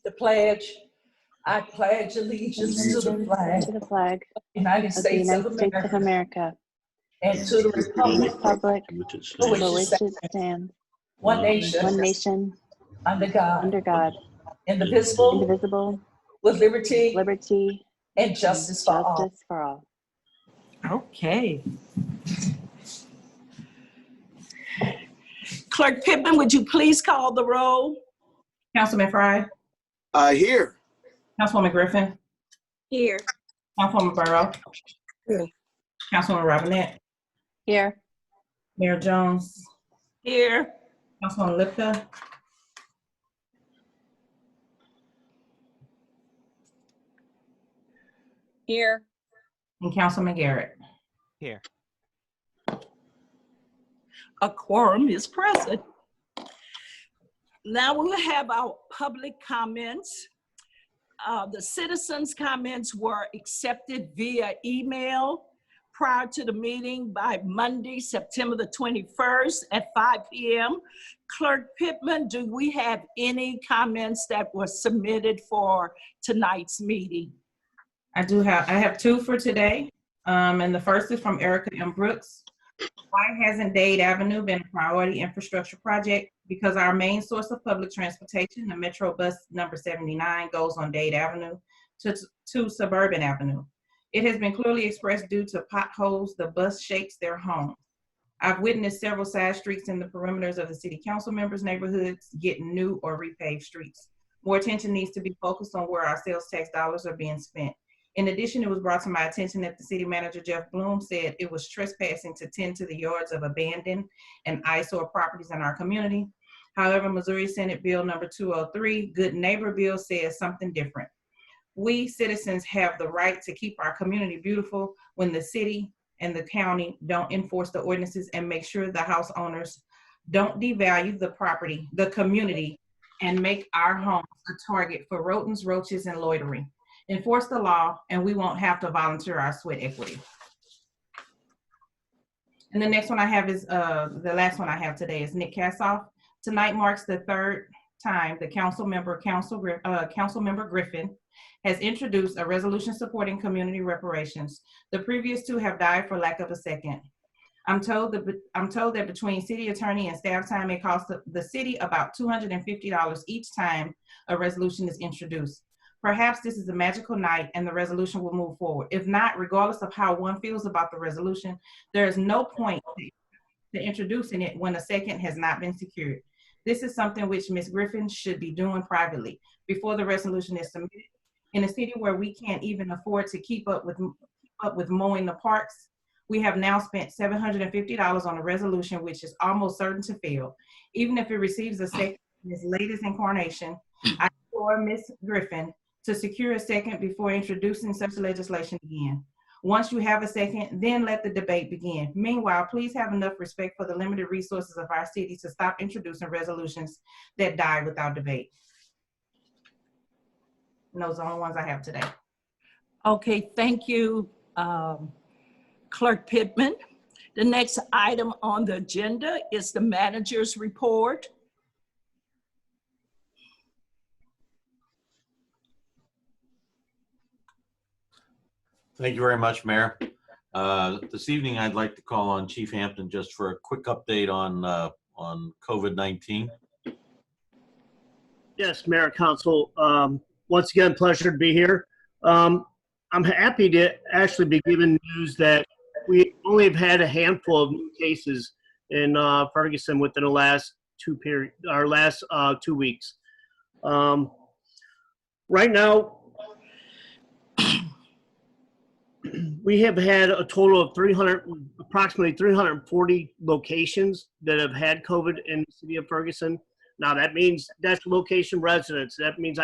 The pledge. I pledge allegiance to the flag to the flag of the United of the States of United States of America America and to the and the republic republic for which for it which stands, it stands, one nation, one nation, under God, under God, indivisible, indivisible, with liberty liberty, and and justice for all. justice for all. Okay. Clerk Pittman, would you please call the roll? Councilman Fry, Here. Councilwoman Griffin, Here. Councilwoman Burrow, Here. Councilwoman Robinette, Here, Mayor Jones, Here. Councilwoman Lipka, Here. and Councilman Garrett. Here. A quorum is present. Now we'll have our public comments. The citizens' comments were accepted via email prior to the meeting by Monday, September the 21st at 5 p.m. Clerk Pittman, do we have any comments that were submitted for tonight's meeting? I have two for today. And the first is from Erica M. Brooks. Why hasn't Dade Avenue been a priority infrastructure project? Because our main source of public transportation, the Metro Bus number 79, goes on Dade Avenue to Suburban Avenue. It has been clearly expressed due to potholes, the bus shakes their home. I've witnessed several side streets in the perimeters of the city council members' neighborhoods get new or repaved streets. More attention needs to be focused on where our sales tax dollars are being spent. In addition, it was brought to my attention that the city manager, Jeff Bloom, said it was trespassing to tend to the yards of abandoned and eyesore properties in our community. However, Missouri Senate Bill number 203, Good Neighbor Bill, says something different. We citizens have the right to keep our community beautiful when the city and the county don't enforce the ordinances and make sure the house owners don't devalue the property, the community, and make our homes a target for rodents, roaches, and loitering. Enforce the law, and we won't have to volunteer our sweat equity. And the next one I have is, the last one I have today is Nick Kassoff. Tonight marks the third time the Councilmember Griffin has introduced a resolution supporting community reparations. The previous two have died for lack of a second. I'm told that between city attorney and staff time, it costs the city about $250 each time a resolution is introduced. Perhaps this is a magical night and the resolution will move forward. If not, regardless of how one feels about the resolution, there is no point to introducing it when a second has not been secured. This is something which Ms. Griffin should be doing privately before the resolution is submitted. In a city where we can't even afford to keep up with mowing the parks, we have now spent $750 on a resolution which is almost certain to fail. Even if it receives a second in its latest incarnation, I implore Ms. Griffin to secure a second before introducing such legislation again. Once you have a second, then let the debate begin. Meanwhile, please have enough respect for the limited resources of our city to stop introducing resolutions that die without debate. And those are the only ones I have today. Okay, thank you, Clerk Pittman. The next item on the agenda is the manager's report. Thank you very much, Mayor. This evening, I'd like to call on Chief Hampton just for a quick update on COVID-19. Yes, Mayor, Council. Once again, pleasure to be here. I'm happy to actually be given news that we only have had a handful of new cases in Ferguson within the last 2 weeks. Right now, we have had a total of approximately 340 locations that have had COVID in the city of Ferguson. Now that means that's location residents. That means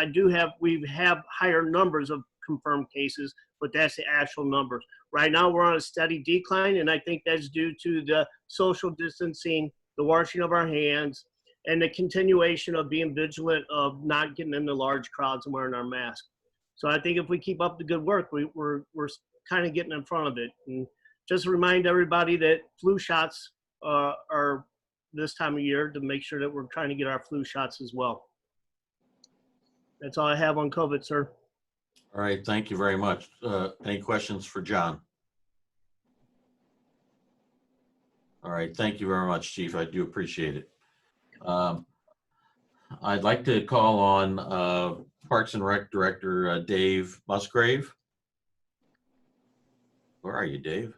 we have higher numbers of confirmed cases, but that's the actual numbers. Right now we're on a steady decline, and I think that's due to the social distancing, the washing of our hands, and the continuation of being vigilant of not getting into large crowds and wearing our mask. So I think if we keep up the good work, we're kind of getting in front of it. And just remind everybody that flu shots are this time of year to make sure that we're trying to get our flu shots as well. That's all I have on COVID, sir. All right, thank you very much. Any questions for John? All right, thank you very much, Chief. I do appreciate it. I'd like to call on Parks and Rec Director Dave Musgrave. Where are you, Dave?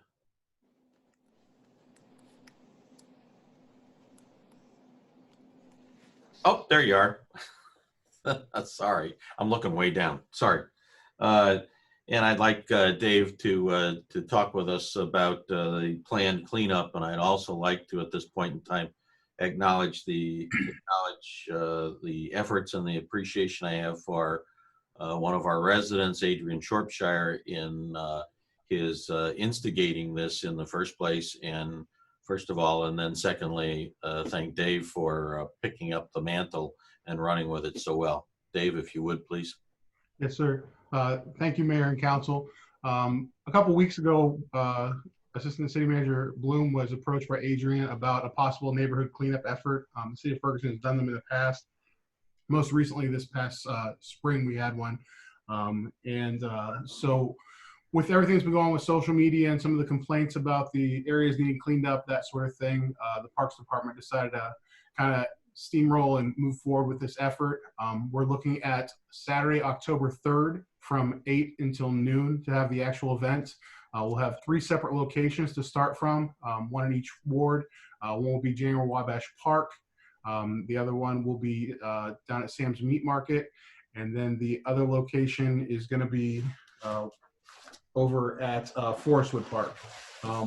Oh, there you are. Sorry, I'm looking way down. Sorry. And I'd like Dave to talk with us about the planned cleanup, and I'd also like to, at this point in time, acknowledge the efforts and the appreciation I have for one of our residents, Adrian Shropshire, in his instigating this in the first place, and first of all, and then secondly, thank Dave for picking up the mantle and running with it so well. Dave, if you would, please. Yes, sir. Thank you, Mayor and Council. A couple weeks ago, Assistant City Manager Bloom was approached by Adrian about a possible neighborhood cleanup effort. The City of Ferguson has done them in the past. Most recently, this past spring, we had one. So with everything that's been going on with social media and some of the complaints about the areas needing cleaned up, that sort of thing, the Parks Department decided to kind of steamroll and move forward with this effort. We're looking at Saturday, October 3rd from 8 until noon to have the actual event. We'll have 3 separate locations to start from, one in each ward. One will be January Wabash Park. The other one will be down at Sam's Meat Market. And then the other location is going to be over at Forestwood Park.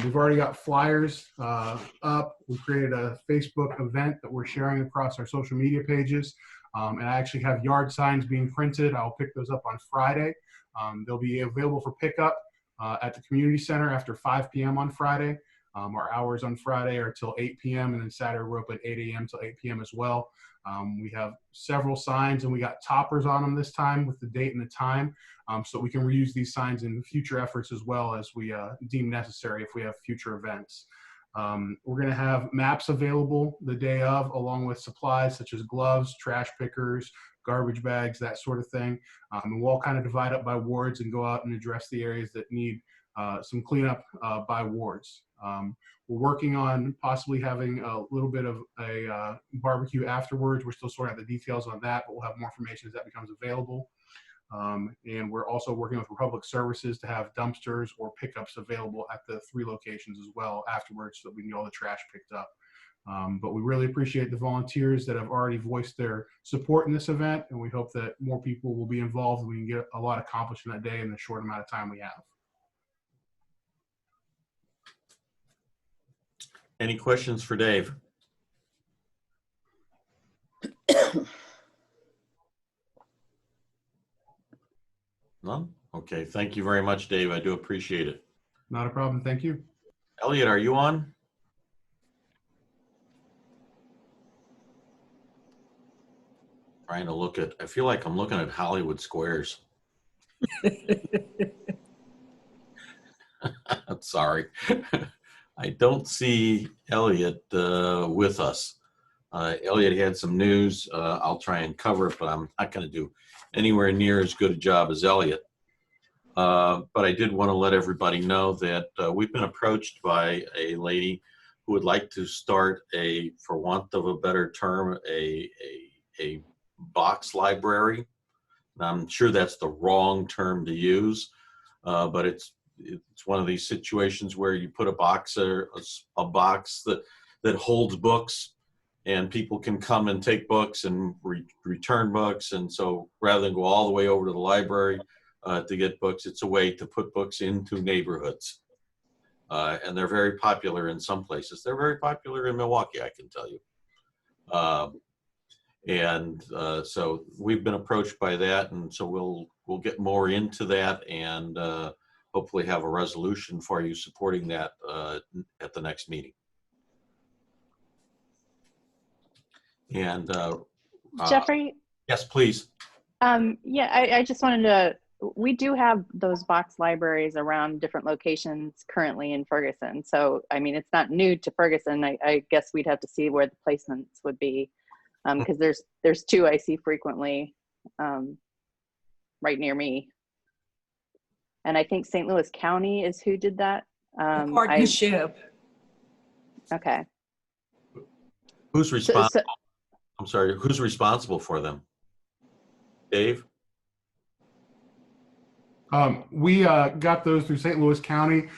We've already got flyers up. We created a Facebook event that we're sharing across our social media pages. And I actually have yard signs being printed. I'll pick those up on Friday. They'll be available for pickup at the community center after 5 p.m. on Friday. Our hours on Friday are till 8 p.m. and then Saturday we're open 8 a.m. till 8 p.m. as well. We have several signs and we got toppers on them this time with the date and the time, so we can reuse these signs in future efforts as well as we deem necessary if we have future events. We're going to have maps available the day of, along with supplies such as gloves, trash pickers, garbage bags, that sort of thing. And we'll all kind of divide up by wards and go out and address the areas that need some cleanup by wards. We're working on possibly having a little bit of a barbecue afterwards. We're still sorting out the details on that, but we'll have more information as that becomes available. And we're also working with Republic Services to have dumpsters or pickups available at the 3 locations as well afterwards so that we can get all the trash picked up. But we really appreciate the volunteers that have already voiced their support in this event, and we hope that more people will be involved and we can get a lot accomplished in that day in the short amount of time we have. Any questions for Dave? None? Okay, thank you very much, Dave. I do appreciate it. Not a problem. Thank you. Elliot, are you on? Trying to look at, I feel like I'm looking at Hollywood Squares. I'm sorry. I don't see Elliot with us. Elliot had some news. I'll try and cover it, but I'm not going to do anywhere near as good a job as Elliot. But I did want to let everybody know that we've been approached by a lady who would like to start a, for want of a better term, a box library. And I'm sure that's the wrong term to use, but it's one of these situations where you put a box that holds books, and people can come and take books and return books. And so rather than go all the way over to the library to get books, it's a way to put books into neighborhoods. And they're very popular in some places. They're very popular in Milwaukee, I can tell you. So we've been approached by that, and so we'll get more into that and hopefully have a resolution for you supporting that at the next meeting. And Jeffrey? Yes, please. Yeah, I just wanted to, we do have those box libraries around different locations currently in Ferguson. So, I mean, it's not new to Ferguson. I guess we'd have to see where the placements would be, because there's 2 I see frequently. right near me. And I think St. Louis County is who did that. The partnership. Okay. Who's So, responsible? I'm sorry, who's responsible for them? Dave? We got those through St. Louis County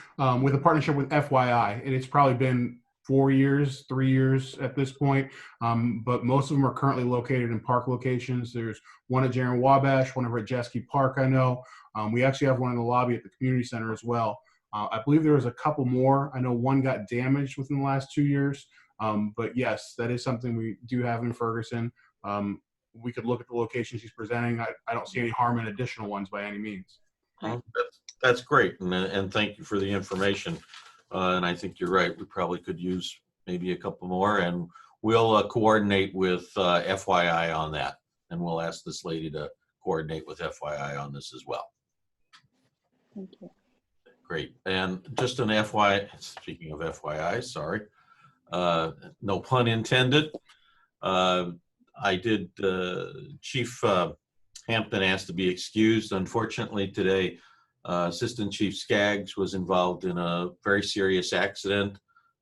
with a partnership with FYI, and it's probably been 4 years, 3 years at this point. But most of them are currently located in park locations. There's one at Jaron Wabash, one over at Jeske Park, I know. We actually have one in the lobby at the community center as well. I believe there was a couple more. I know one got damaged within the last 2 years. But yes, that is something we do have in Ferguson. We could look at the locations he's presenting. I don't see any harm in additional ones by any means. Well, that's great, and thank you for the information. And I think you're right. We probably could use maybe a couple more, and we'll coordinate with FYI on that, and we'll ask this lady to coordinate with FYI on this as well. thank you. Great. And just an FYI, speaking of FYI, sorry, no pun intended. I did, Chief Hampton asked to be excused. Unfortunately, today, Assistant Chief Skaggs was involved in a very serious accident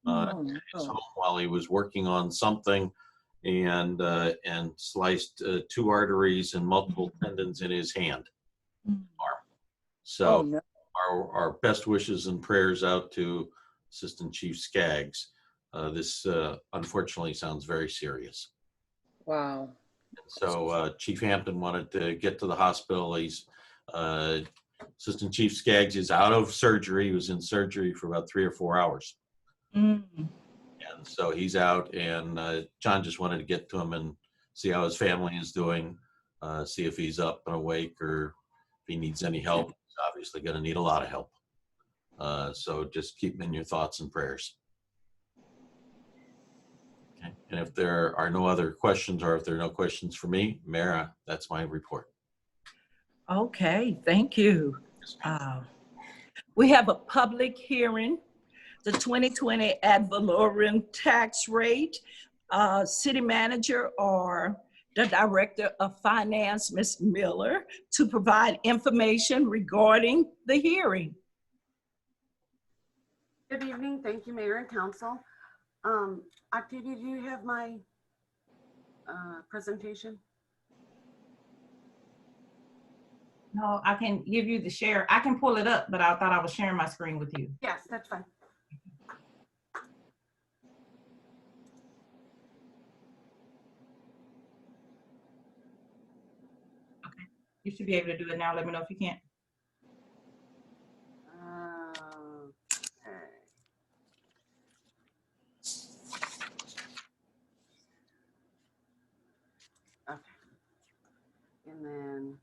at his home while he was working on something, and sliced 2 arteries and multiple tendons in his hand. So our best wishes and prayers out to Assistant Chief Skaggs. This unfortunately sounds very serious. Wow. So Chief Hampton wanted to get to the hospital. He's Assistant Chief Skaggs is out of surgery. He was in surgery for about 3 or 4 hours. And so he's out, and John just wanted to get to him and see how his family is doing, see if he's up and awake, or if he needs any help. He's obviously going to need a lot of help. So just keep him in your thoughts and prayers. Okay. And if there are no other questions, or if there are no questions for me, Mayor, that's my report. Okay, thank you. We have a public hearing, the 2020 ad valorem tax rate. City manager or the director of finance, Ms. Miller, to provide information regarding the hearing. Good evening. Thank you, Mayor and Council. Octavia, do you have my presentation? No, I can give you the share. I can pull it up, but I thought I was sharing my screen with you. Yes, that's fine. Okay. You should be able to do it now. Let me know if you can't. Okay. And then,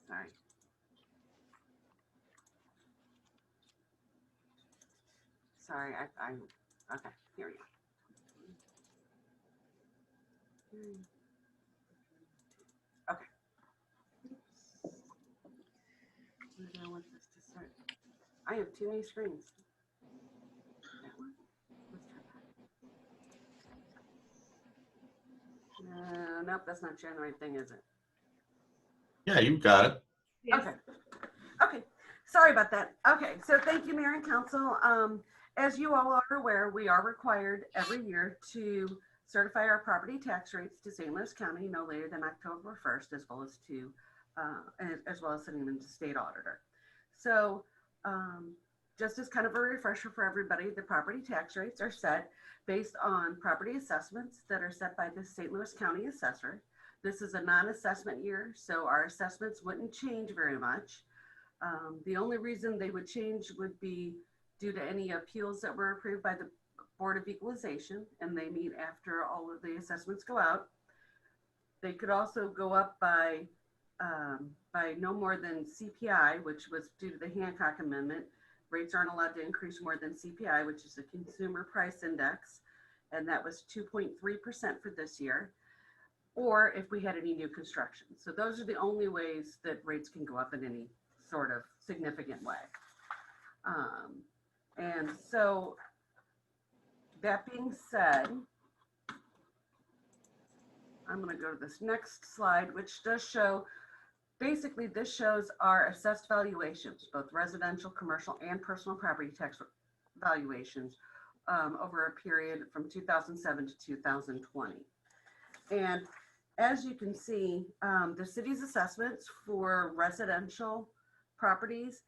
sorry. Sorry, okay, here we go. Okay. Where do I want this to start? I have too many screens. That one? Let's try that. Nope, that's not showing the right thing, is it? Yeah, you got it. Okay. Okay. Sorry about that. Okay. So thank you, Mayor and Council. As you all are aware, we are required every year to certify our property tax rates to St. Louis County no later than October 1st, as well as sending them to state auditor. So just as kind of a refresher for everybody, the property tax rates are set based on property assessments that are set by the St. Louis County assessor. This is a non-assessment year, so our assessments wouldn't change very much. The only reason they would change would be due to any appeals that were approved by the Board of Equalization, and they meet after all of the assessments go out. They could also go up by no more than CPI, which was due to the Hancock Amendment. Rates aren't allowed to increase more than CPI, which is the Consumer Price Index, and that was 2.3% for this year, or if we had any new construction. So those are the only ways that rates can go up in any sort of significant way. And so that being said, I'm going to go to this next slide, which does show basically this shows our assessed valuations, both residential, commercial, and personal property tax valuations over a period from 2007 to 2020. And as you can see, the city's assessments for residential properties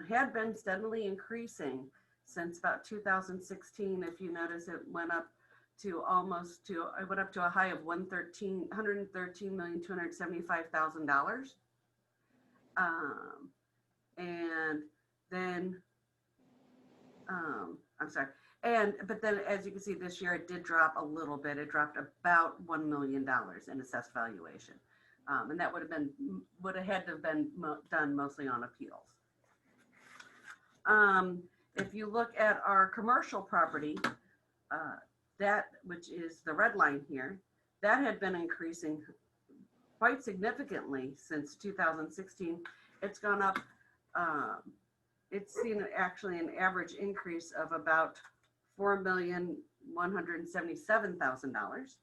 had been steadily increasing since about 2016. If you notice, it went up to a high of $113,275,000. And then, I'm sorry. But then as you can see this year, it did drop a little bit. It dropped about $1 million in assessed valuation. And that would have had to have been done mostly on appeals. If you look at our commercial property, which is the red line here, that had been increasing quite significantly since 2016. It's gone up, it's seen actually an average increase of about $4,177,000.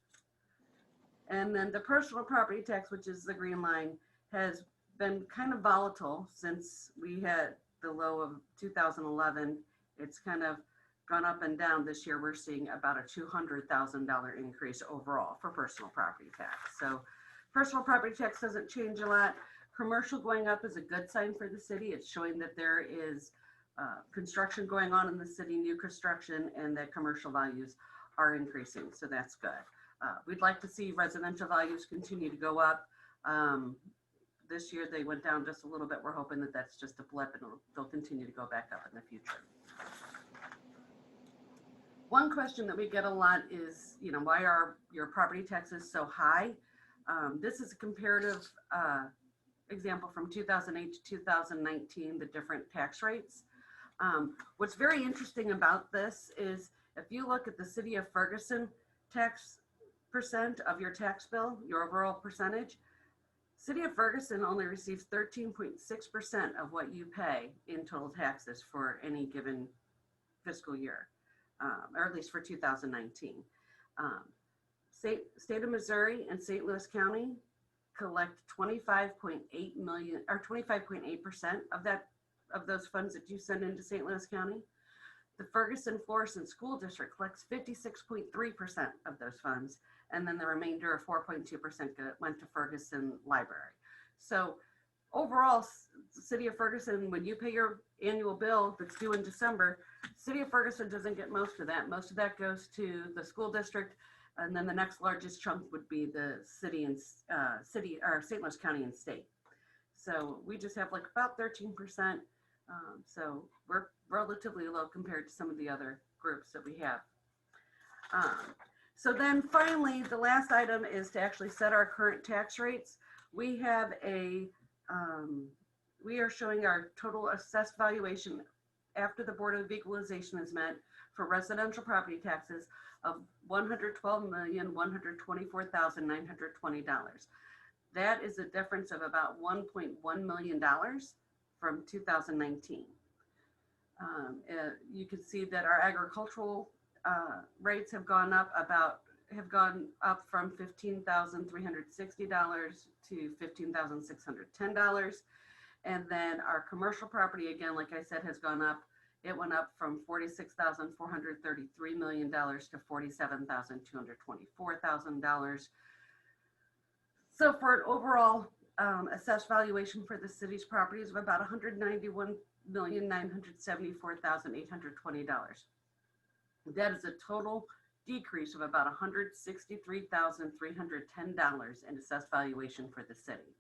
And then the personal property tax, which is the green line, has been kind of volatile since we had the low of 2011. It's kind of gone up and down. This year, we're seeing about a $200,000 increase overall for personal property tax. So personal property tax doesn't change a lot. Commercial going up is a good sign for the city. It's showing that there is construction going on in the city, new construction, and that commercial values are increasing. So that's good. We'd like to see residential values continue to go up. This year they went down just a little bit. We're hoping that that's just a blip and they'll continue to go back up in the future. One question that we get a lot is, why are your property taxes so high? This is a comparative example from 2008 to 2019, the different tax rates. What's very interesting about this is if you look at the city of Ferguson tax percent of your tax bill, your overall percentage, city of Ferguson only receives 13.6% of what you pay in total taxes for any given fiscal year, or at least for 2019. State of Missouri and St. Louis County collect 25.8 million or 25.8% of those funds that you send into St. Louis County. The Ferguson Florissant School District collects 56.3% of those funds, and then the remainder of 4.2% went to Ferguson Library. So overall, City of Ferguson, when you pay your annual bill that's due in December, City of Ferguson doesn't get most of that. Most of that goes to the school district, and then the next largest chunk would be the city and St. Louis County and state. So we just have like about 13%. So we're relatively low compared to some of the other groups that we have. So then finally, the last item is to actually set our current tax rates. We have we are showing our total assessed valuation after the Board of Equalization is met for residential property taxes of $112,124,920. That is a difference of about $1.1 million from 2019. You can see that our agricultural rates have gone up from $15,360 to $15,610. And then our commercial property, again, like I said, has gone up. It went up from $46,433 million to $47,224,000. So for an overall assessed valuation for the city's properties of about $191,974,820. That is a total decrease of about $163,310 in assessed valuation for the city.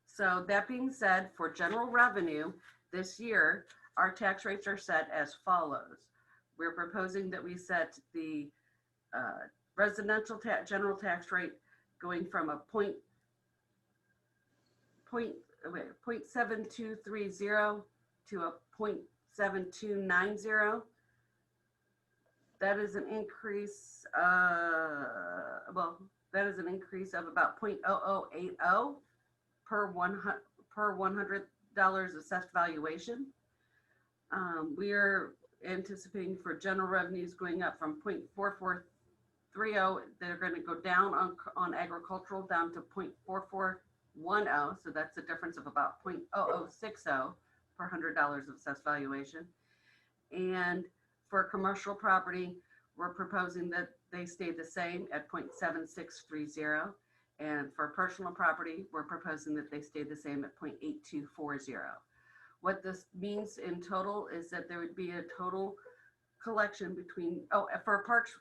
So that being said, for general revenue this year, our tax rates are set as follows. We're proposing that we set the residential general tax rate going from a 0.7230 to a 0.7290. That is an increase, that is an increase of about 0.0080 per $100 assessed valuation. We are anticipating for general revenues going up from 0.4430. They're going to go down on agricultural down to 0.44 so that's a difference of about 0.0060 per $100 of assessed valuation. And for commercial property, we're proposing that they stay the same at 0.7630. And for personal property, we're proposing that they stay the same at 0.8240. What this means in total is that there would be a total collection between, for Parks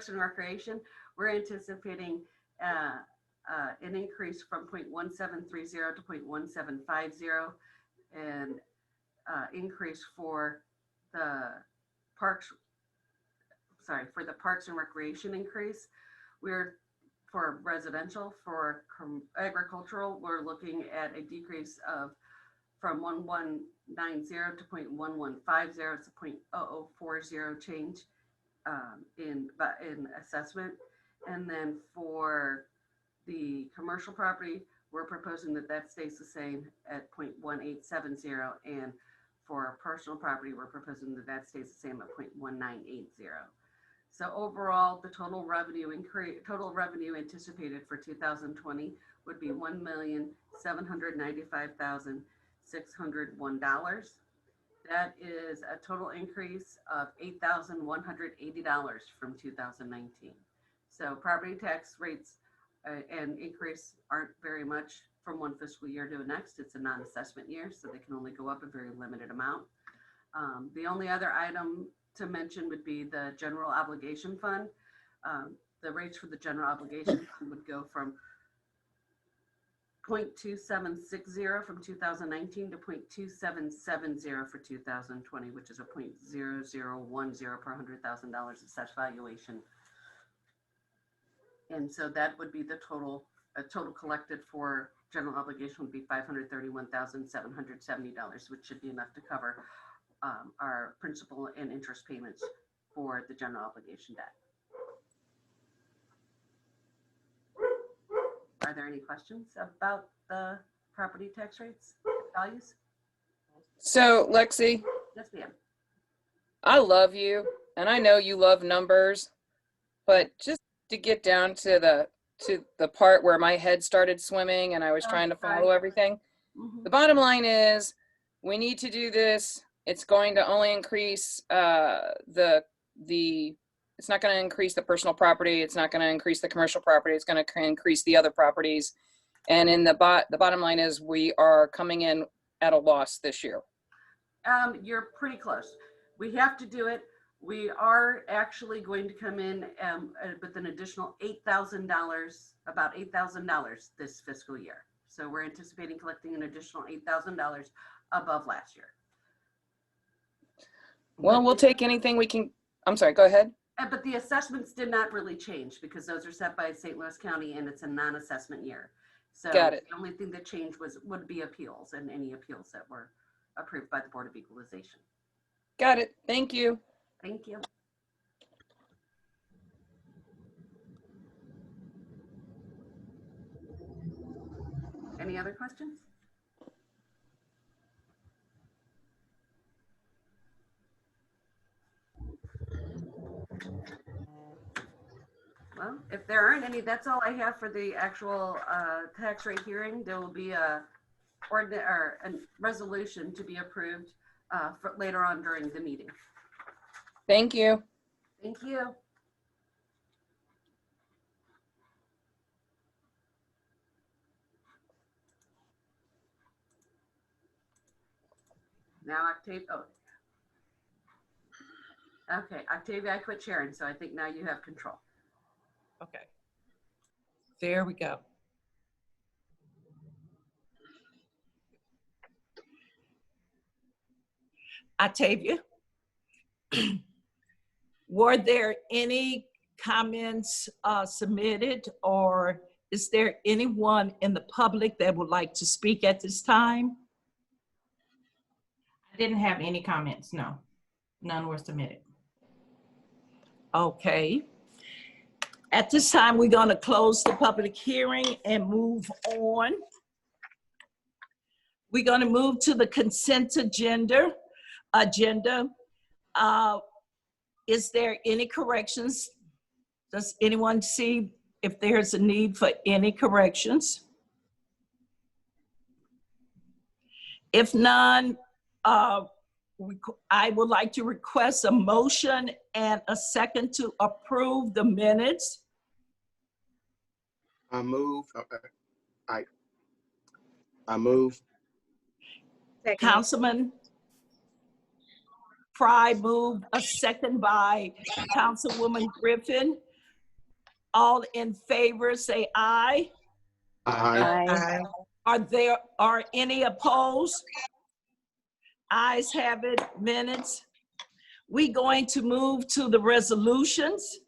and Recreation, we're anticipating an increase from 0.1730 to 0.1750, and increase for the Parks and Recreation increase. For residential, for agricultural, we're looking at a decrease of from 1190 to 0.1150. It's a 0.0040 change in assessment. And then for the commercial property, we're proposing that stays the same at 0.1870. And for personal property, we're proposing that stays the same at 0.1980. So overall, the total revenue anticipated for 2020 would be $1,795,601. That is a total increase of $8,180 from 2019. So property tax rates and increase aren't very much from one fiscal year to the next. It's a non-assessment year, so they can only go up a very limited amount. The only other item to mention would be the general obligation fund. The rates for the general obligation fund would go from 0.2760 from 2019 to 0.2770 for 2020, which is a 0.0010 per $100,000 assessed valuation. And so that would be the total collected for general obligation would be $531,770, which should be enough to cover our principal and interest payments for the general obligation debt. Are there any questions about the property tax rates values? So Lexi, Yes, ma'am. I love you and I know you love numbers, but just to get down to the part where my head started swimming and I was trying to follow everything. Mm-hmm. The bottom line is we need to do this. It's going to only increase it's not going to increase the personal property. It's not going to increase the commercial property. It's going to increase the other properties. And in the bottom line is we are coming in at a loss this year. You're pretty close. We have to do it. We are actually going to come in with an additional $8,000, about $8,000 this fiscal year. So we're anticipating collecting an additional $8,000 above last year. Well, we'll take anything we can. I'm sorry, go ahead. But the assessments did not really change because those are set by St. Louis County and it's a non-assessment year. So Got it. The only thing that changed would be appeals and any appeals that were approved by the Board of Equalization. Got it. Thank you. Thank you. Any other questions? Well, if there aren't any, that's all I have for the actual tax rate hearing. There will be a resolution to be approved for later on during the meeting. Thank you. Thank you. Now Octavia, okay, Octavia, I quit sharing, so I think now you have control. Okay. There we go. Octavia, were there any comments submitted, or is there anyone in the public that would like to speak at this time? I didn't have any comments, no. None were submitted. Okay. At this time, we're going to close the public hearing and move on. We're going to move to the consent agenda. Is there any corrections? Does anyone see if there's a need for any corrections? If none, I would like to request a motion and a second to approve the minutes. I move. I move. Second. Councilman Fry moved, a second by Councilwoman Griffin. All in favor, say aye. Aye. Aye. Are any opposed? Ayes have it, minutes. We going to move to the resolutions.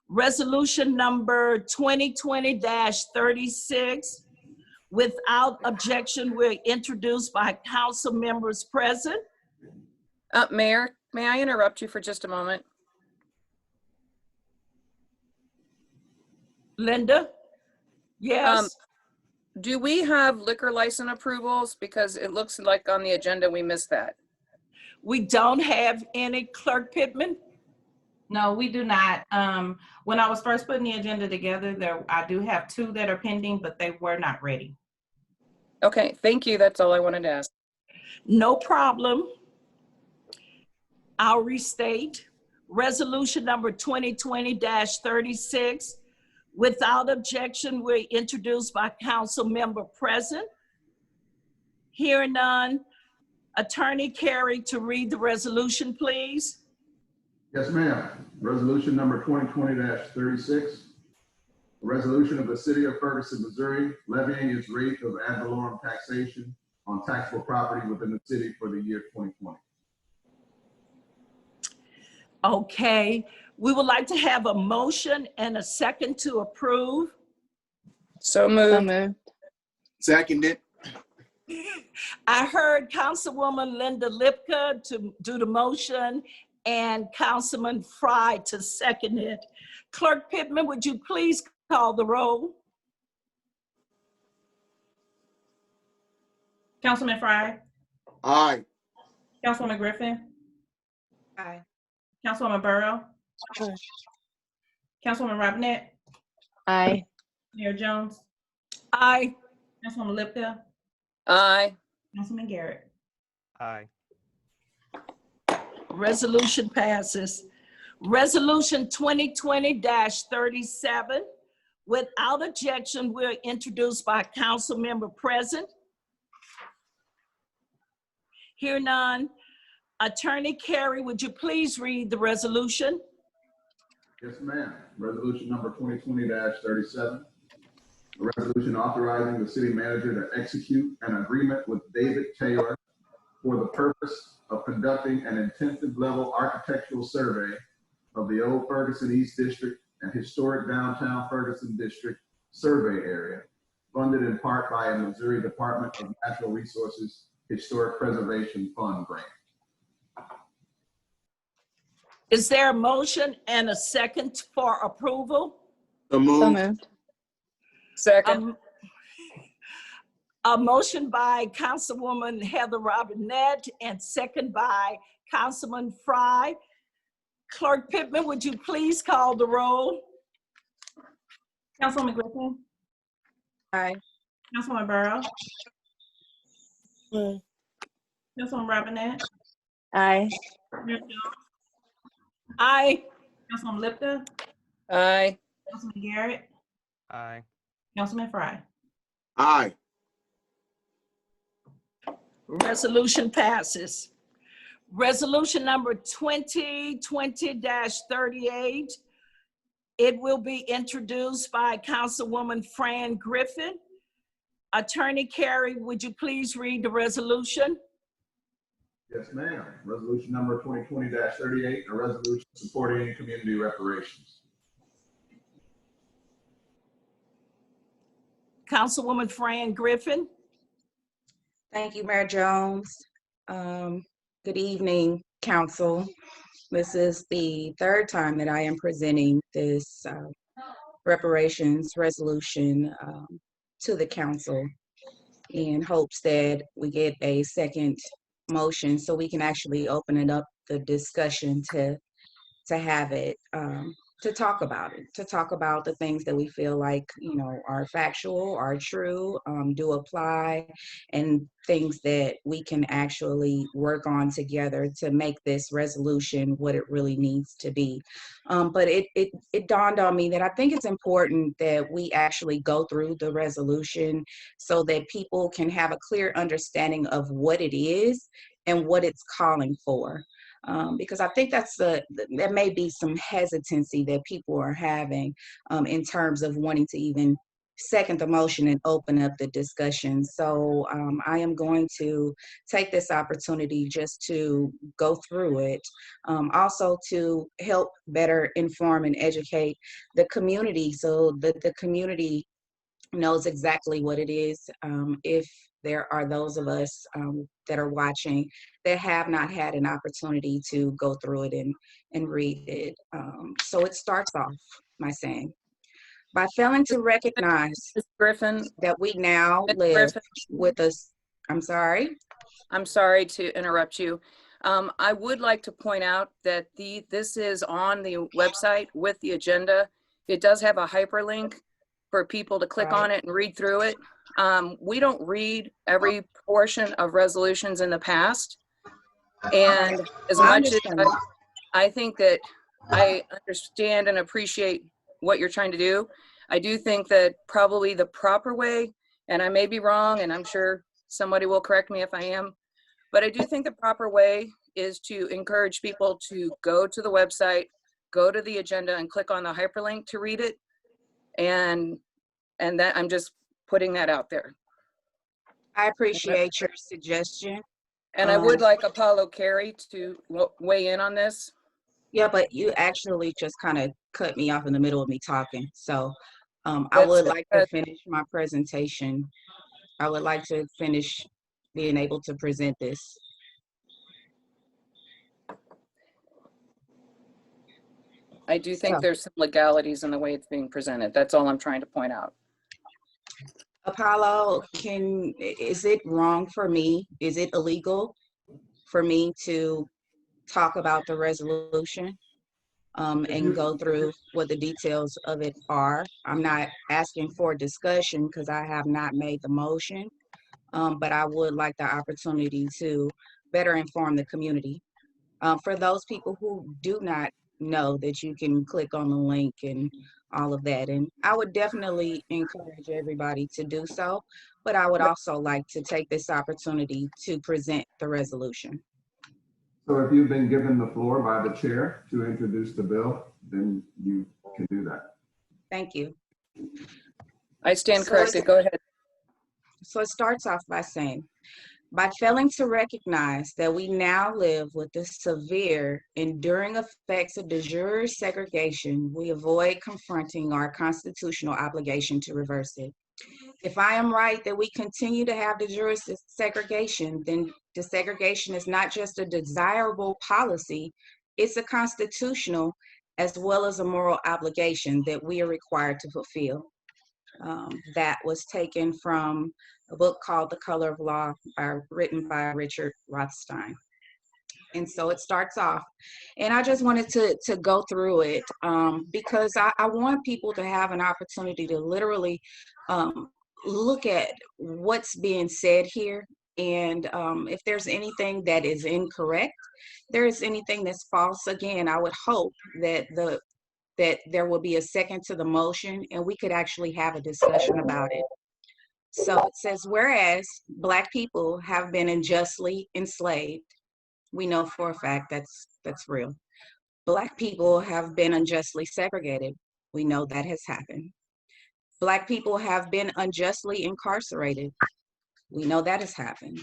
Resolution number 2020-36. Without objection, we're introduced by council members present. Mayor, may I interrupt you for just a moment? Linda? Yes? Do we have liquor license approvals? Because it looks like on the agenda we missed that. We don't have any. Clerk Pittman? No, we do not. When I was first putting the agenda together, I do have 2 that are pending, but they were not ready. Okay, thank you. That's all I wanted to ask. No problem. I'll restate. Resolution number 2020-36. Without objection, we're introduced by council member present. Hearing none, Attorney Carey to read the resolution, please. Yes, ma'am. Resolution number 2020-36. A resolution of the City of Ferguson, Missouri, levying its rate of ad valorem taxation on taxable property within the city for the year 2020. Okay, we would like to have a motion and a second to approve. So So moved. moved. Seconded. I heard Councilwoman Linda Lipka to do the motion and Councilman Fry to second it. Clerk Pittman, would you please call the roll? Councilman Fry, Aye. Councilwoman Griffin, Aye. Councilwoman Burrow, Aye. Councilwoman Robinette, Aye. Mayor Jones, Aye. Councilwoman Lipka, Aye. Councilman Garrett. Aye. Resolution passes. Resolution 2020-37. Without objection, we're introduced by council member present. Hear none. Attorney Carey, would you please read the resolution? Yes, ma'am. Resolution number 2020-37. A resolution authorizing the city manager to execute an agreement with David Taylor for the purpose of conducting an intensive level architectural survey of the old Ferguson East District and historic downtown Ferguson District survey area, funded in part by a Missouri Department of Natural Resources Historic Preservation Fund grant. Is there a motion and a second for approval? So So moved. moved. Second. A motion by Councilwoman Heather Robinette and second by Councilman Fry. Clerk Pittman, would you please call the roll? Councilwoman Griffin, Aye. Councilwoman Burrow, Aye. Councilwoman Robinette, Aye. Mayor Jones, Aye. Councilwoman Lipka, Aye. Councilman Garrett, Aye. Councilman Fry. Aye. Resolution passes. Resolution number 2020-38. It will be introduced by Councilwoman Fran Griffin. Attorney Carey, would you please read the resolution? Yes, ma'am. Resolution number 2020-38, a resolution supporting community reparations. Councilwoman Fran Griffin. Thank you, Mayor Jones. Good evening, council. This is the 3rd time that I am presenting this reparations resolution to the council in hopes that we get a second motion so we can actually open it up the discussion to have it. to talk about it, to talk about the things that we feel like, you know, are factual, are true, do apply, and things that we can actually work on together to make this resolution what it really needs to be. But it dawned on me that I think it's important that we actually go through the resolution so that people can have a clear understanding of what it is and what it's calling for. Because I think there may be some hesitancy that people are having in terms of wanting to even second the motion and open up the discussion. So I am going to take this opportunity just to go through it, also to help better inform and educate the community so that the community knows exactly what it is. If there are those of us that are watching that have not had an opportunity to go through it and read it. So it starts off by saying, by failing to recognize Ms. Griffin, that we now Ms. live Griffin, with us, I'm sorry. I'm sorry to interrupt you. I would like to point out that this is on the website with the agenda. It does have a hyperlink for people to click on it and read through it. We don't read every portion of resolutions in the past. And as I much as understand. I think that I understand and appreciate what you're trying to do, I do think that probably the proper way, and I may be wrong, and I'm sure somebody will correct me if I am, but I do think the proper way is to encourage people to go to the website, go to the agenda and click on the hyperlink to read it. And that I'm just putting that out there. I appreciate your suggestion. And I would like Apollo Carey to weigh in on this. Yeah, but you actually just kind of cut me off in the middle of me talking. So I That's would like to finish my presentation. I would like to finish being able to present this. I do think there's some legalities in the way it's being presented. That's all I'm trying to point out. Apollo, is it wrong for me? Is it illegal for me to talk about the resolution and go through what the details of it are? I'm not asking for discussion because I have not made the motion, but I would like the opportunity to better inform the community. For those people who do not know that you can click on the link and all of that. And I would definitely encourage everybody to do so, but I would also like to take this opportunity to present the resolution. So if you've been given the floor by the chair to introduce the bill, then you can do that. Thank you. I stand corrected. Go ahead. So it starts off by saying, by failing to recognize that we now live with the severe, enduring effects of de jure segregation, we avoid confronting our constitutional obligation to reverse it. If I am right that we continue to have de jure segregation, then desegregation is not just a desirable policy, it's a constitutional as well as a moral obligation that we are required to fulfill. That was taken from a book called The Color of Law, written by Richard Rothstein. And so it starts off, and I just wanted to go through it because I want people to have an opportunity to literally look at what's being said here. And if there's anything that is incorrect, there is anything that's false, again, I would hope that there will be a second to the motion and we could actually have a discussion about it. So it says, whereas Black people have been unjustly enslaved, we know for a fact that's real. Black people have been unjustly segregated. We know that has happened. Black people have been unjustly incarcerated. We know that has happened.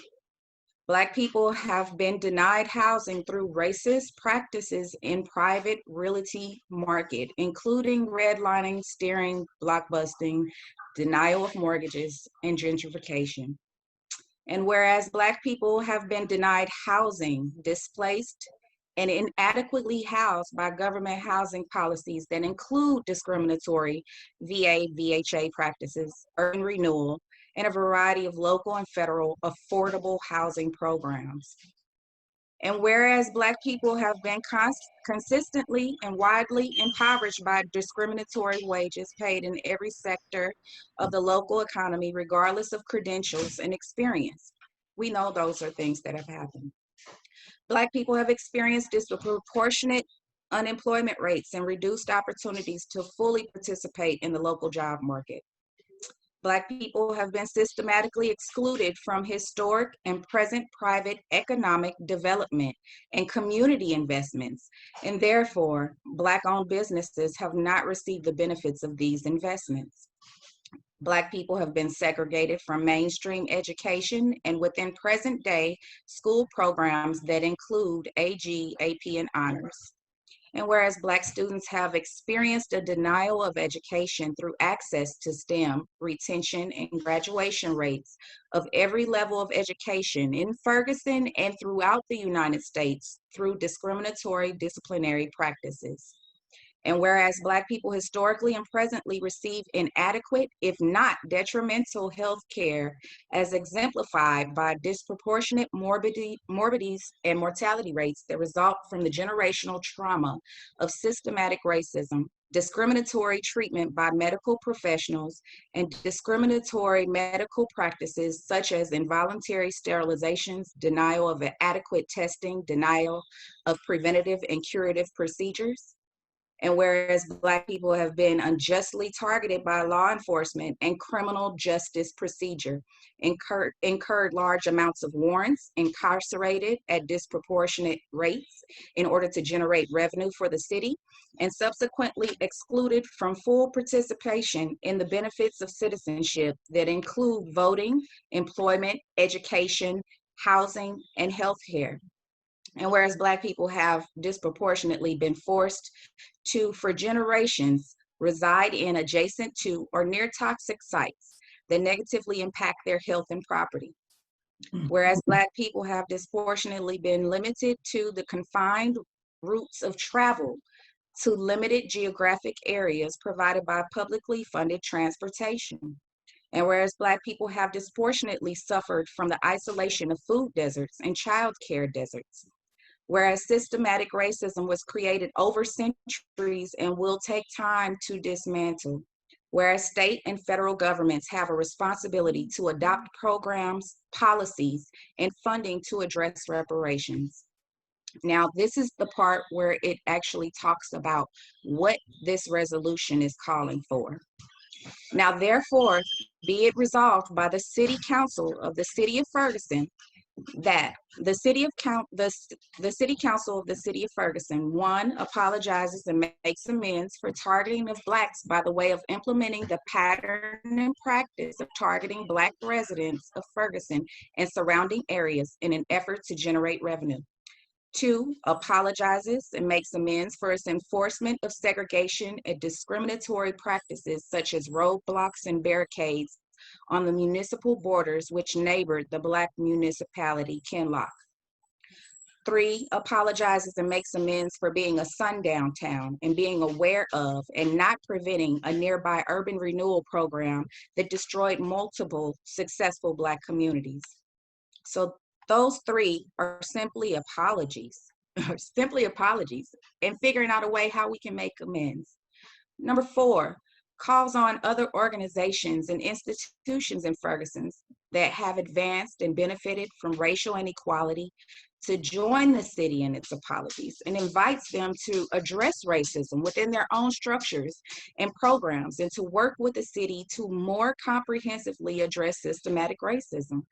Black people have been denied housing through racist practices in private realty market, including redlining, steering, block busting, denial of mortgages, and gentrification. And whereas Black people have been denied housing, displaced, and inadequately housed by government housing policies that include discriminatory VA, VHA practices, urban renewal, and a variety of local and federal affordable housing programs. And whereas Black people have been consistently and widely impoverished by discriminatory wages paid in every sector of the local economy, regardless of credentials and experience. We know those are things that have happened. Black people have experienced disproportionate unemployment rates and reduced opportunities to fully participate in the local job market. Black people have been systematically excluded from historic and present private economic development and community investments, and therefore, Black-owned businesses have not received the benefits of these investments. Black people have been segregated from mainstream education and within present-day school programs that include AG, AP, and honors. And whereas Black students have experienced a denial of education through access to STEM, retention, and graduation rates of every level of education in Ferguson and throughout the United States through discriminatory disciplinary practices. And whereas Black people historically and presently receive inadequate, if not detrimental, health care as exemplified by disproportionate morbidities and mortality rates that result from the generational trauma of systematic racism, discriminatory treatment by medical professionals, and discriminatory medical practices such as involuntary sterilizations, denial of adequate testing, denial of preventative and curative procedures. And whereas Black people have been unjustly targeted by law enforcement and criminal justice procedure, incurred large amounts of warrants, incarcerated at disproportionate rates in order to generate revenue for the city, and subsequently excluded from full participation in the benefits of citizenship that include voting, employment, education, housing, and healthcare. And whereas Black people have disproportionately been forced to, for generations, reside in adjacent to or near toxic sites that negatively impact their health and property. Whereas Black people have disproportionately been limited to the confined routes of travel to limited geographic areas provided by publicly funded transportation. And whereas Black people have disproportionately suffered from the isolation of food deserts and childcare deserts. Whereas systematic racism was created over centuries and will take time to dismantle. Whereas state and federal governments have a responsibility to adopt programs, policies, and funding to address reparations. Now, this is the part where it actually talks about what this resolution is calling for. Now, therefore, be it resolved by the City Council of the City of Ferguson that the City Council of the City of Ferguson, 1, apologizes and makes amends for targeting of Blacks by the way of implementing the pattern and practice of targeting Black residents of Ferguson and surrounding areas in an effort to generate revenue. 2, apologizes and makes amends for its enforcement of segregation and discriminatory practices such as roadblocks and barricades on the municipal borders which neighbored the Black municipality, Kinloch. 3, apologizes and makes amends for being a sundown town and being aware of and not preventing a nearby urban renewal program that destroyed multiple successful Black communities. So those 3 are simply apologies, and figuring out a way how we can make amends. Number 4, calls on other organizations and institutions in Ferguson that have advanced and benefited from racial inequality to join the city in its apologies and invites them to address racism within their own structures and programs and to work with the city to more comprehensively address systematic racism.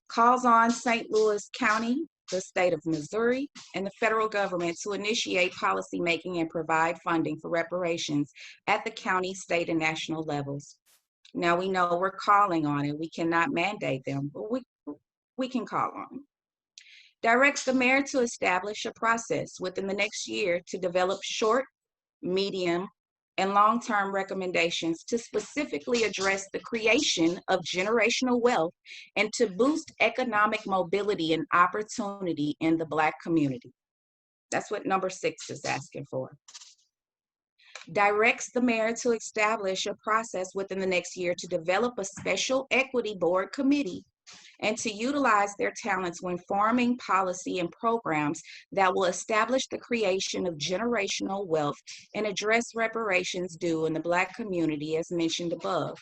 Calls on St. Louis County, the state of Missouri, and the federal government to initiate policymaking and provide funding for reparations at the county, state, and national levels. Now we know we're calling on it. We cannot mandate them, but we can call on them. Directs the mayor to establish a process within the next year to develop short, medium, and long-term recommendations to specifically address the creation of generational wealth and to boost economic mobility and opportunity in the Black community. That's what number 6 is asking for. Directs the mayor to establish a process within the next year to develop a special equity board committee and to utilize their talents when forming policy and programs that will establish the creation of generational wealth and address reparations due in the Black community as mentioned above.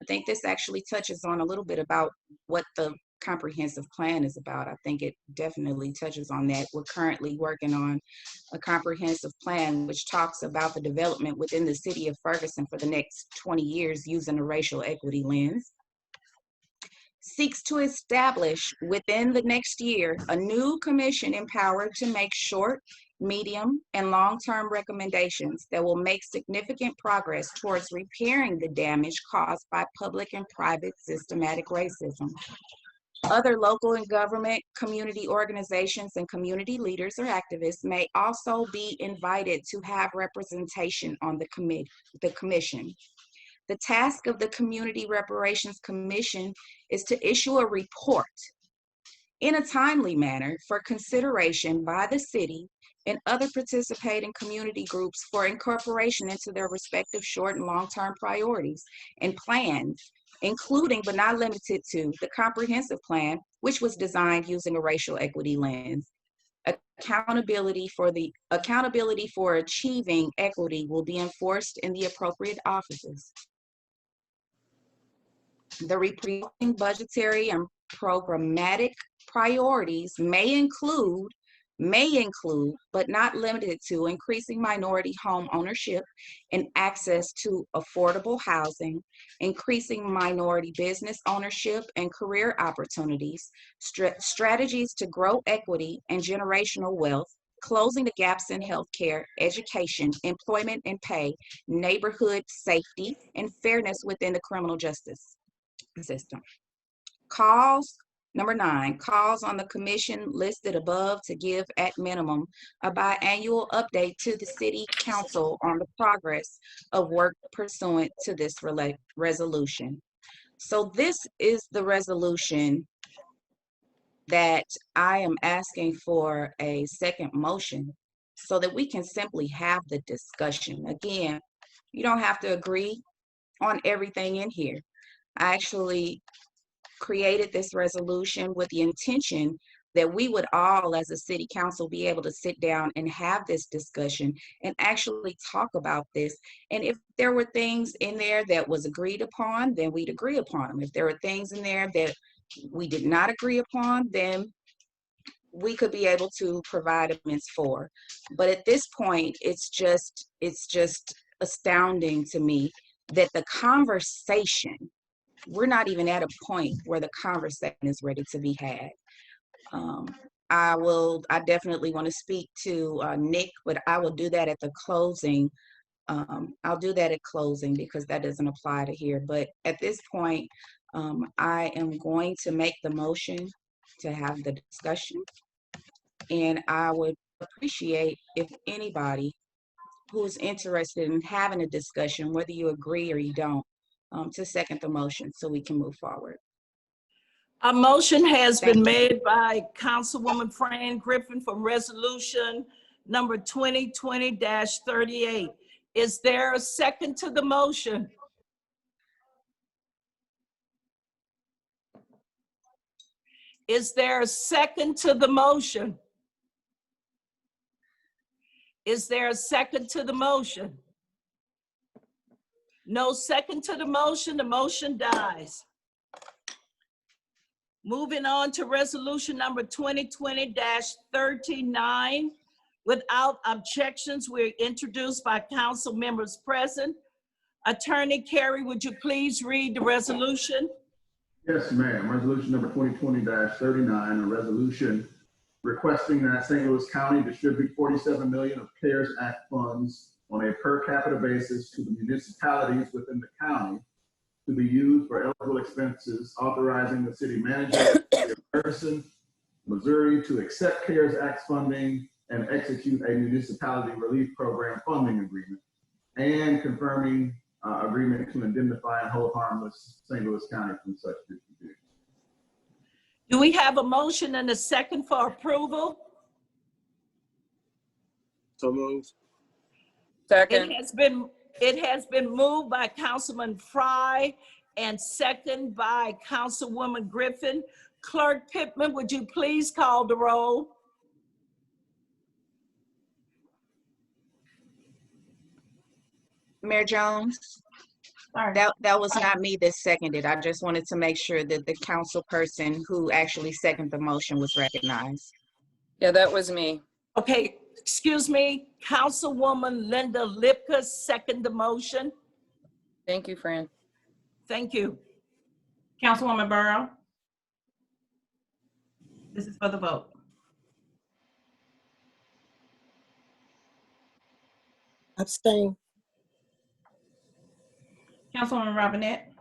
I think this actually touches on a little bit about what the comprehensive plan is about. I think it definitely touches on that. We're currently working on a comprehensive plan which talks about the development within the city of Ferguson for the next 20 years using a racial equity lens. Seeks to establish within the next year a new commission empowered to make short, medium, and long-term recommendations that will make significant progress towards repairing the damage caused by public and private systematic racism. Other local and government, community organizations, and community leaders or activists may also be invited to have representation on the commission. The task of the Community Reparations Commission is to issue a report in a timely manner for consideration by the city and other participating community groups for incorporation into their respective short and long-term priorities and plans, including but not limited to the comprehensive plan, which was designed using a racial equity lens. Accountability for achieving equity will be enforced in the appropriate offices. The repealing budgetary and programmatic priorities may include, but not limited to, increasing minority home ownership and access to affordable housing, increasing minority business ownership and career opportunities, strategies to grow equity and generational wealth, closing the gaps in healthcare, education, employment and pay, neighborhood safety, and fairness within the criminal justice system. Number 9, calls on the commission listed above to give at minimum a biannual update to the city council on the progress of work pursuant to this resolution. So this is the resolution that I am asking for a second motion so that we can simply have the discussion. Again, you don't have to agree on everything in here. I actually created this resolution with the intention that we would all as a city council be able to sit down and have this discussion and actually talk about this. And if there were things in there that was agreed upon, then we'd agree upon them. If there were things in there that we did not agree upon, then we could be able to provide amendments for. But at this point, it's just astounding to me that the conversation, we're not even at a point where the conversation is ready to be had. I definitely want to speak to Nick, but I will do that at the closing. I'll do that at closing because that doesn't apply to here. But at this point, I am going to make the motion to have the discussion. And I would appreciate if anybody who is interested in having a discussion, whether you agree or you don't, to second the motion so we can move forward. A motion has been made by Councilwoman Fran Griffin for resolution number 2020-38. Is there a second to the motion? Is there a second to the motion? Is there a second to the motion? No second to the motion dies. Moving on to resolution number 2020-39. Without objections, we're introduced by council members present. Attorney Carey, would you please read the resolution? Yes, ma'am. Resolution number 2020-39, a resolution requesting that St. Louis County distribute $47 million of CARES Act funds on a per capita basis to the municipalities within the county to be used for eligible expenses, authorizing the city manager of Ferguson, Missouri to accept CARES Act funding and execute a municipality relief program funding agreement, and confirming agreement to indemnify and hold harmless St. Louis County from such distribution. Do we have a motion and a second for approval? So moved. Second. It has been moved by Councilman Fry and second by Councilwoman Griffin. Clerk Pittman, would you please call the roll? Mayor Jones, Sorry. that was not me that seconded. I just wanted to make sure that the council person who actually seconded the motion was recognized. Yeah, that was me. Okay, excuse me, Councilwoman Linda Lipka, second the motion. Thank you, Fran. Thank you. Councilwoman Burrow. This is for the vote. Abstain. Councilwoman Robinette.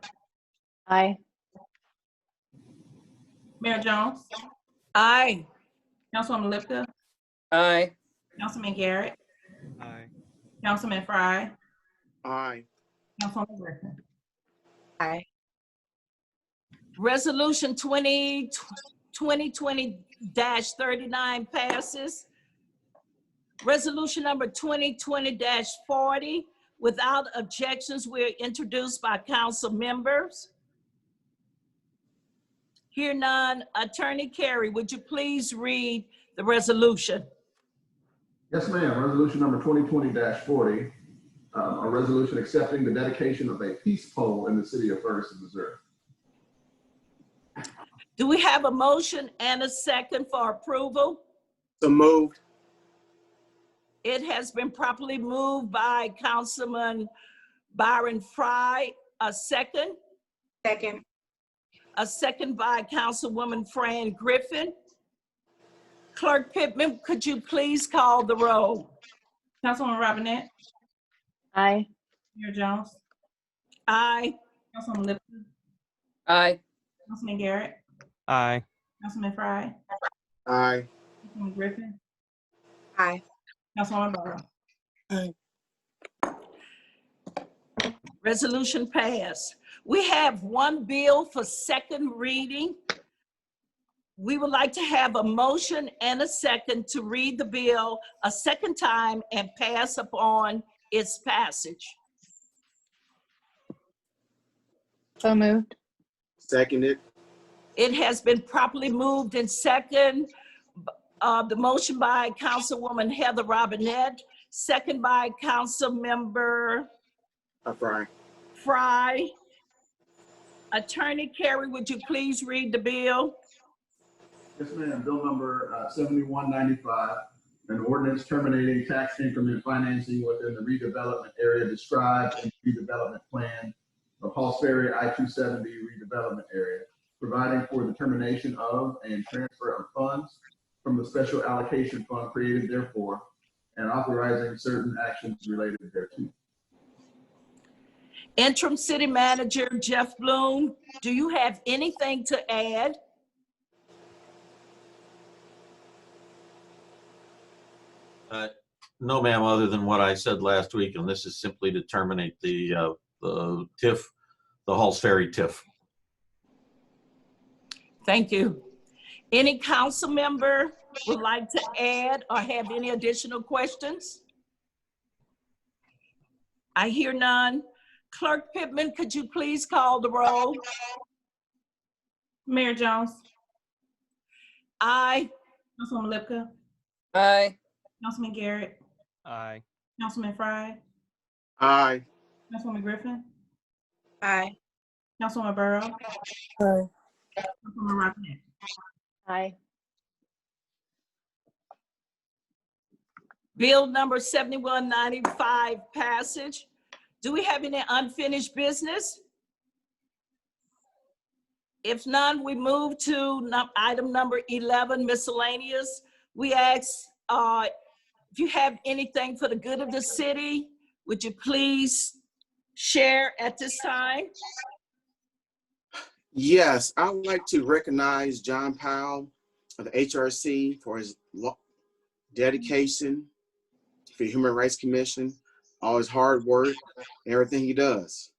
Aye. Mayor Jones. Aye. Councilwoman Lipka. Aye. Councilman Garrett. Aye. Councilman Fry. Aye. Councilwoman Griffin. Aye. Resolution 2020-39 passes. Resolution number 2020-40, without objections, were introduced by council members. Hear none. Attorney Carey, would you please read the resolution? Yes, ma'am. Resolution number 2020-40, a resolution accepting the dedication of a peace pole in the city of Ferguson, Missouri. Do we have a motion and a second for approval? So moved. It has been properly moved by Councilman Byron Fry. A second? Second. A second by Councilwoman Fran Griffin. Clerk Pittman, could you please call the roll? Councilwoman Robinette. Aye. Mayor Jones. Aye. Councilwoman Lipka. Aye. Councilman Garrett. Aye. Councilman Fry. Aye. Councilwoman Griffin. Aye. Councilwoman Burrow. Aye. Resolution passed. We have one bill for second reading. We would like to have a motion and a second to read the bill a second time and pass upon its passage. So moved. Seconded. It has been properly moved and second. The motion by Councilwoman Heather Robinette, second by Councilmember Fry. Fry. Attorney Carey, would you please read the bill? Yes, ma'am. Bill number 7195, an ordinance terminating tax increment financing within the redevelopment area described in the redevelopment plan of Halls Ferry I-270 redevelopment area, providing for the termination of and transfer of funds from the special allocation fund created therefore, and authorizing certain actions related thereto. Interim City Manager Jeff Bloom, do you have anything to add? No, ma'am, other than what I said last week, and this is simply to terminate the TIF, the Halls Ferry TIF. Thank you. Any council member would like to add or have any additional questions? I hear none. Clerk Pittman, could you please call the roll? Mayor Jones. Aye. Councilwoman Lipka. Aye. Councilman Garrett. Aye. Councilman Fry. Aye. Councilwoman Griffin. Aye. Councilwoman Burrow. Aye. Councilwoman Robinette. Aye. Bill number 7195 passage. Do we have any unfinished business? If none, we move to item number 11, miscellaneous. We ask if you have anything for the good of the city, would you please share at this time? Yes, I would like to recognize John Powell of the HRC for his dedication for the Human Rights Commission, all his hard work, and everything he does.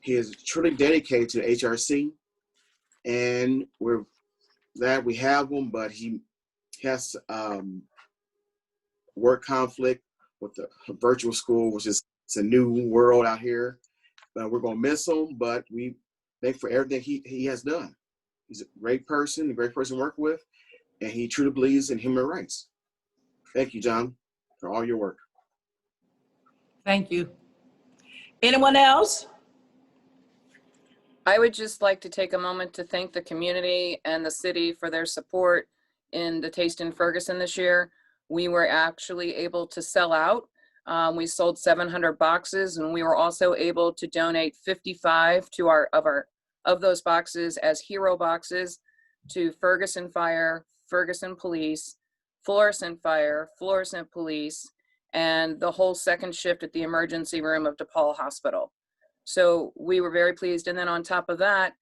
He is truly dedicated to the HRC, and we're glad we have him, but he has work conflict with the virtual school, which is it's a new world out here. But we're gonna miss him, but we thank for everything he has done. He's a great person to work with, and he truly believes in human rights. Thank you, John, for all your work. Thank you. Anyone else? I would just like to take a moment to thank the community and the city for their support in the Taste in Ferguson this year. We were actually able to sell out. We sold 700 boxes, and we were also able to donate 55 of those boxes as hero boxes to Ferguson Fire, Ferguson Police, Florissant Fire, Florissant Police, and the whole second shift at the emergency room of DePaul Hospital. So we were very pleased. And then on top of that,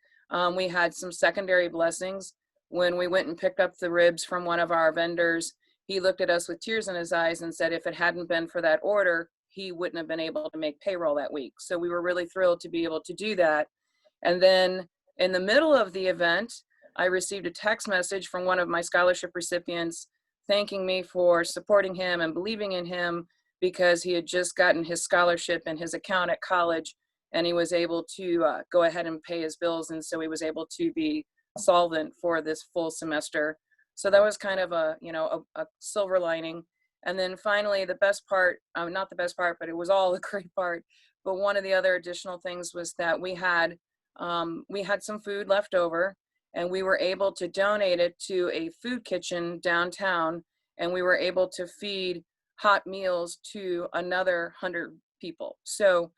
we had some secondary blessings. When we went and picked up the ribs from one of our vendors, he looked at us with tears in his eyes and said if it hadn't been for that order, he wouldn't have been able to make payroll that week. So we were really thrilled to be able to do that. And then in the middle of the event, I received a text message from one of my scholarship recipients thanking me for supporting him and believing in him because he had just gotten his scholarship in his account at college, and he was able to go ahead and pay his bills. And so he was able to be solvent for this full semester. So that was kind of a silver lining. And then finally, the best part, not the best part, but it was all the great part. But one of the other additional things was that we had some food left over, and we were able to donate it to a food kitchen downtown, and we were able to feed hot meals to another 100 people. So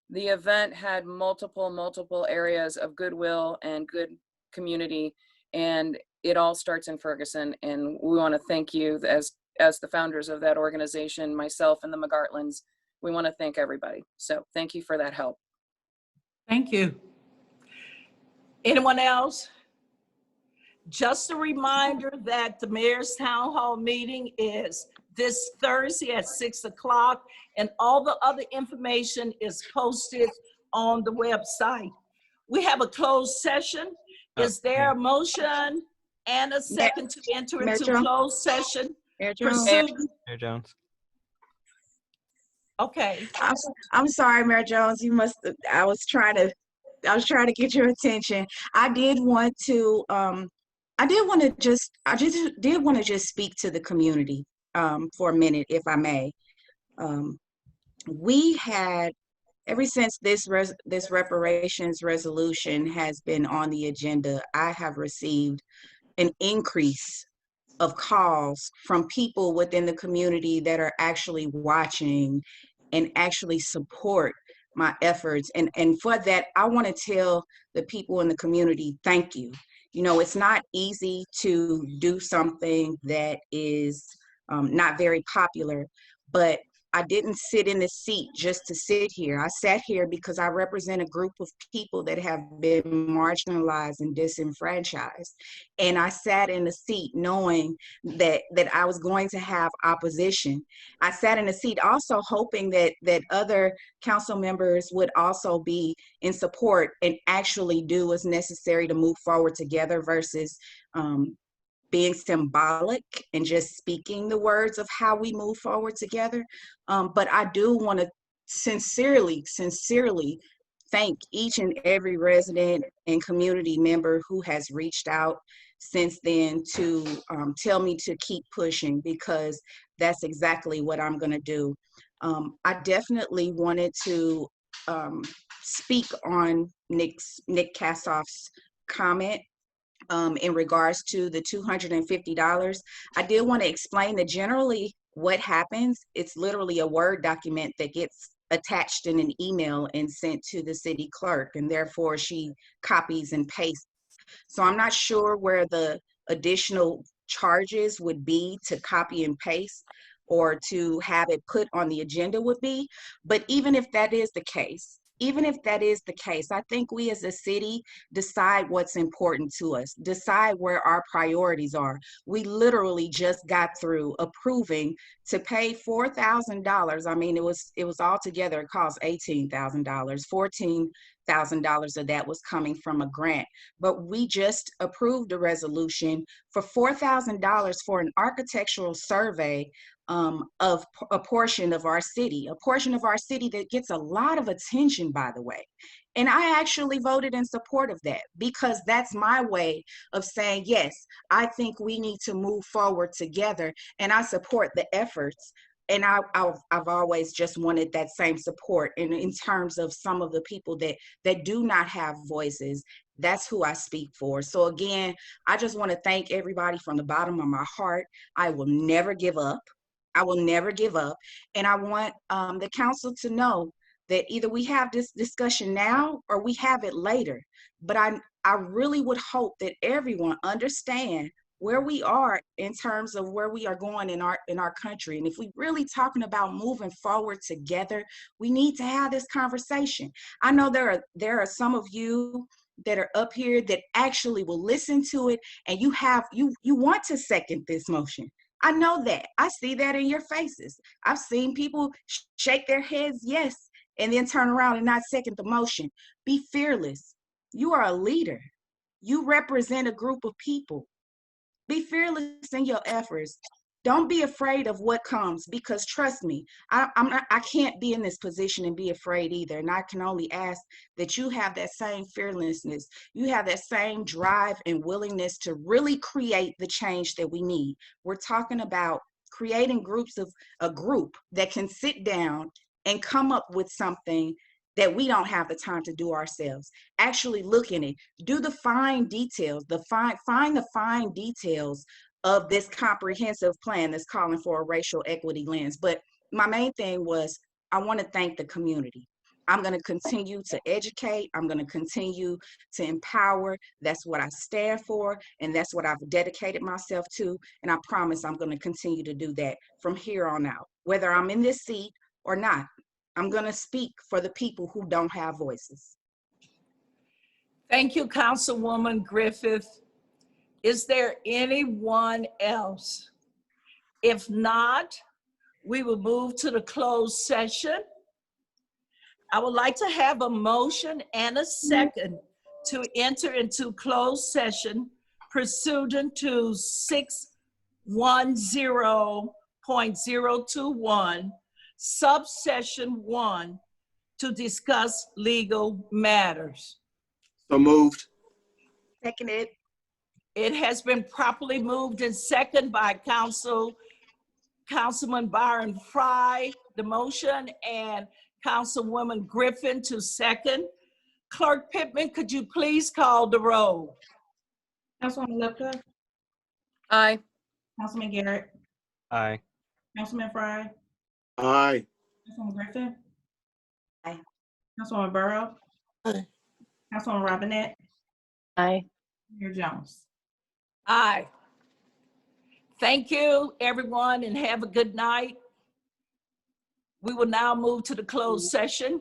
the event had multiple areas of goodwill and good community, and it all starts in Ferguson. And we want to thank you as the founders of that organization, myself and the McGartlands. We want to thank everybody. So thank you for that help. Thank you. Anyone else? Just a reminder that the Mayor's Town Hall meeting is this Thursday at 6 o'clock, and all the other information is posted on the website. We have a closed session. Is there a motion and a second to enter into closed session? Mayor Jones. Mayor Jones. Okay. I'm sorry, Mayor Jones. I was trying to get your attention. I did want to just speak to the community for a minute, if I may. We had, ever since this reparations resolution has been on the agenda, I have received an increase of calls from people within the community that are actually watching and actually support my efforts. And for that, I want to tell the people in the community, thank you. You know, it's not easy to do something that is not very popular, but I didn't sit in the seat just to sit here. I sat here because I represent a group of people that have been marginalized and disenfranchised. And I sat in the seat knowing that I was going to have opposition. I sat in the seat also hoping that other council members would also be in support and actually do what's necessary to move forward together versus being symbolic and just speaking the words of how we move forward together. But I do want to sincerely thank each and every resident and community member who has reached out since then to tell me to keep pushing, because that's exactly what I'm going to do. I definitely wanted to speak on Nick Kassoff's comment in regards to the $250. I did want to explain that generally what happens, it's literally a Word document that gets attached in an email and sent to the city clerk, and therefore she copies and pastes. So I'm not sure where the additional charges would be to copy and paste or to have it put on the agenda would be. But even if that is the case, I think we as a city decide what's important to us, decide where our priorities are. We literally just got through approving to pay $4,000. I mean, it was all together, it cost $18,000, $5,000 of that was coming from a grant. But we just approved a resolution for $4,000 for an architectural survey of a portion of our city that gets a lot of attention, by the way. And I actually voted in support of that because that's my way of saying, yes, I think we need to move forward together, and I support the efforts. And I've always just wanted that same support. And in terms of some of the people that do not have voices, that's who I speak for. So again, I just want to thank everybody from the bottom of my heart. I will never give up. I will never give up. And I want the council to know that either we have this discussion now or we have it later. But I really would hope that everyone understand where we are in terms of where we are going in our country. And if we really talking about moving forward together, we need to have this conversation. I know there are some of you that are up here that actually will listen to it, and you want to second this motion. I know that. I see that in your faces. I've seen people shake their heads yes, and then turn around and not second the motion. Be fearless. You are a leader. You represent a group of people. Be fearless in your efforts. Don't be afraid of what comes, because trust me, I can't be in this position and be afraid either. And I can only ask that you have that same fearlessness. You have that same drive and willingness to really create the change that we need. We're talking about creating a group that can sit down and come up with something that we don't have the time to do ourselves. Actually look in it, do the fine details, find the fine details of this comprehensive plan that's calling for a racial equity lens. But my main thing was, I want to thank the community. I'm going to continue to educate. I'm going to continue to empower. That's what I stand for, and that's what I've dedicated myself to. And I promise I'm going to continue to do that from here on out, whether I'm in this seat or not. I'm going to speak for the people who don't have voices. Thank you, Councilwoman Griffith. Is there anyone else? If not, we will move to the closed session. I would like to have a motion and a second to enter into closed session pursuant to 610.021, subsection 1, to discuss legal matters. So moved. Seconded. It has been properly moved and seconded by Councilman Byron Fry, the motion, and Councilwoman Griffin to second. Clerk Pittman, could you please call the roll? Councilwoman Lipka. Aye. Councilman Garrett. Aye. Councilman Fry. Aye. Councilwoman Griffin. Aye. Councilwoman Burrow. Aye. Councilwoman Robinette. Aye. Mayor Jones. Aye. Thank you, everyone, and have a good night. We will now move to the closed session.